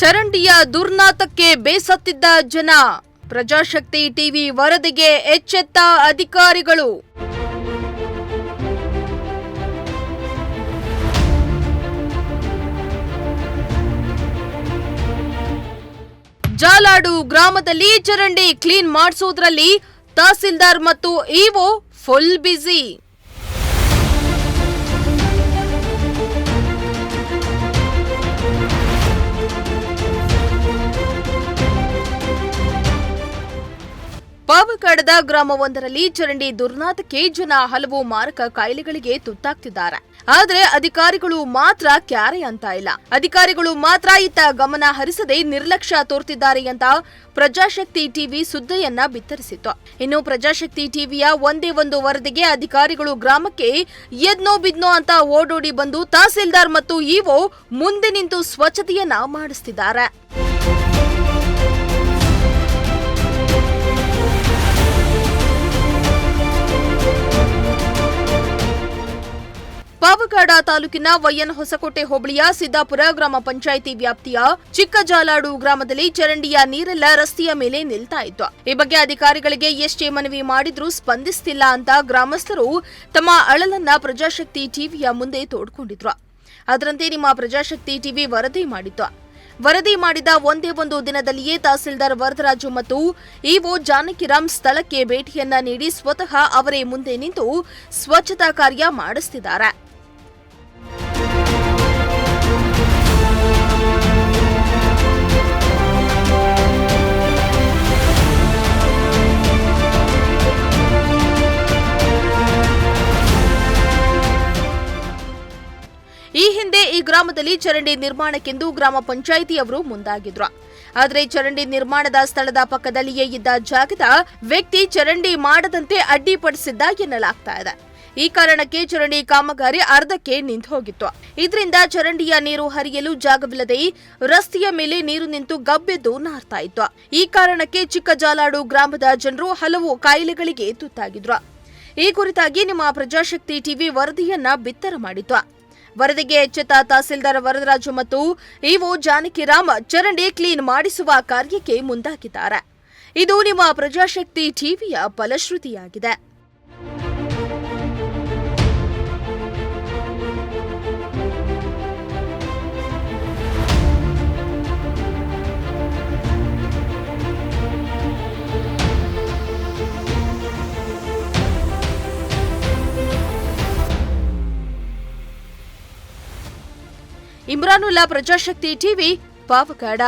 ಚರಂಡಿಯ ದುರ್ನಾತಕ್ಕೆ ಬೇಸತ್ತಿದ್ದ ಜನ. ಪ್ರಜಾಶಕ್ತಿ ಟಿವಿ ವರದಿಗೆ ಎಚ್ಚೆತ್ತ ಅಧಿಕಾರಿಗಳು. ಜಾಲಾಡು ಗ್ರಾಮದಲ್ಲಿ ಚರಂಡಿ ಕ್ಲೀನ್ ಮಾಡಿಸೋದ್ರಲ್ಲಿ ತಹಸೀಲ್ದಾರ್ ಮತ್ತು ಇಒ ಫುಲ್ ಬ್ಯುಸಿ. ಪಾವಗಡದ ಗ್ರಾಮವೊಂದರಲ್ಲಿ ಚರಂಡಿ ದುರ್ನಾತಕ್ಕೆ ಜನ ಹಲವು ಮಾರಕ ಕಾಯಿಲೆಗಳಿಗೆ ತುತ್ತಾಗ್ತಿದ್ದಾರೆ. ಆದರೆ ಅಧಿಕಾರಿಗಳು ಮಾತ್ರ ಕ್ಯಾರೆ ಅಂತ ಇಲ್ಲ. ಅಧಿಕಾರಿಗಳು ಮಾತ್ರ ಇತ್ತ ಗಮನ ಹರಿಸದೆ ನಿರ್ಲಕ್ಷ್ಯ ತೋರ್ತಿದ್ದಾರೆ ಅಂತ ಪ್ರಜಾಶಕ್ತಿ ಟಿವಿ ಸುದ್ದಿಯನ್ನ ಬಿತ್ತರಿಸಿತ್ತು. ಇನ್ನು ಪ್ರಜಾಶಕ್ತಿ ಟಿವಿಯ ಒಂದೇ ಒಂದು ವರದಿಗೆ ಅಧಿಕಾರಿಗಳು ಗ್ರಾಮಕ್ಕೆ ಎದ್ನೋ ಬಿದ್ನೋ ಅಂತ ಓಡೋಡಿ ಬಂದು ತಹಸೀಲ್ದಾರ್ ಮತ್ತು ಇಒ ಮುಂದೆ ನಿಂತು ಸ್ವಚ್ಛತೆಯನ್ನ ಮಾಡಿಸ್ತಿದ್ದಾರೆ. ಪಾವಗಡ ತಾಲೂಕಿನ ವೈಎನ್ ಹೊಸಕೋಟೆ ಹೋಬಳಿಯ ಸಿದ್ದಾಪುರ ಗ್ರಾಮ ಪಂಚಾಯಿತಿ ವ್ಯಾಪ್ತಿಯ ಚಿಕ್ಕಜಾಲಾಡು ಗ್ರಾಮದಲ್ಲಿ ಚರಂಡಿಯ ನೀರೆಲ್ಲ ರಸ್ತೆಯ ಮೇಲೆ ನಿಲ್ತಾ ಇತ್ತು. ಈ ಬಗ್ಗೆ ಅಧಿಕಾರಿಗಳಿಗೆ ಎಷ್ಟೇ ಮನವಿ ಮಾಡಿದ್ರೂ ಸ್ಪಂದಿಸುತ್ತಿಲ್ಲ ಅಂತ ಗ್ರಾಮಸ್ಥರು ತಮ್ಮ ಅಳಲನ್ನ ಪ್ರಜಾಶಕ್ತಿ ಟಿವಿಯ ಮುಂದೆ ತೋಡ್ಕೊಂಡಿದ್ರು. ಅದರಂತೆ ನಿಮ್ಮ ಪ್ರಜಾಶಕ್ತಿ ಟಿವಿ ವರದಿ ಮಾಡಿತ್ತು. ವರದಿ ಮಾಡಿದ ಒಂದೇ ಒಂದು ದಿನದಲ್ಲಿಯೇ ತಹಸೀಲ್ದಾರ್ ವರದರಾಜು ಮತ್ತು ಇಒ ಜಾನಕಿರಾಮ್ ಸ್ಥಳಕ್ಕೆ ಭೇಟಿಯನ್ನ ನೀಡಿ ಸ್ವತಃ ಅವರೇ ಮುಂದೆ ನಿಂತು ಸ್ವಚ್ಛತಾ ಕಾರ್ಯ ಮಾಡಿಸುತ್ತಿದ್ದಾರೆ. ಈ ಹಿಂದೆ ಈ ಗ್ರಾಮದಲ್ಲಿ ಚರಂಡಿ ನಿರ್ಮಾಣಕ್ಕೆಂದು ಗ್ರಾಮ ಪಂಚಾಯಿತಿಯವರು ಮುಂದಾಗಿದ್ರು. ಆದರೆ ಚರಂಡಿ ನಿರ್ಮಾಣದ ಸ್ಥಳದ ಪಕ್ಕದಲ್ಲಿಯೇ ಇದ್ದ ಜಾಗದ ವ್ಯಕ್ತಿ ಚರಂಡಿ ಮಾಡದಂತೆ ಅಡ್ಡಿಪಡಿಸಿದ್ದ ಎನ್ನಲಾಗ್ತಾ ಇದೆ. ಈ ಕಾರಣಕ್ಕೆ ಚರಂಡಿ ಕಾಮಗಾರಿ ಅರ್ಧಕ್ಕೆ ನಿಂತು ಹೋಗಿತ್ತು. ಇದರಿಂದ ಚರಂಡಿಯ ನೀರು ಹರಿಯಲು ಜಾಗವಿಲ್ಲದೆ ರಸ್ತೆಯ ಮೇಲೆ ನೀರು ನಿಂತು ಗಬ್ಬೆದ್ದು ನಾರ್ತಾ ಇತ್ತು. ಈ ಕಾರಣಕ್ಕೆ ಚಿಕ್ಕಜಾಲಾಡು ಗ್ರಾಮದ ಜನರು ಹಲವು ಕಾಯಿಲೆಗಳಿಗೆ ತುತ್ತಾಗಿದ್ರು. ಈ ಕುರಿತಾಗಿ ನಿಮ್ಮ ಪ್ರಜಾಶಕ್ತಿ ಟಿವಿ ವರದಿಯನ್ನ ಬಿತ್ತರ ಮಾಡಿತ್ತು. ವರದಿಗೆ ಎಚ್ಚೆತ್ತ ತಹಸೀಲ್ದಾರ್ ವರದರಾಜು ಮತ್ತು ಇಒ ಜಾನಕಿರಾಮ್ ಚರಂಡಿ ಕ್ಲೀನ್ ಮಾಡಿಸುವ ಕಾರ್ಯಕ್ಕೆ ಮುಂದಾಗಿದ್ದಾರೆ. ಇದು ನಿಮ್ಮ ಪ್ರಜಾಶಕ್ತಿ ಟಿವಿಯ ಫಲಶ್ರುತಿಯಾಗಿದೆ. ಇಮ್ರಾನುಲ್ಲಾ, ಪ್ರಜಾಶಕ್ತಿ ಟಿವಿ, ಪಾವಗಡ.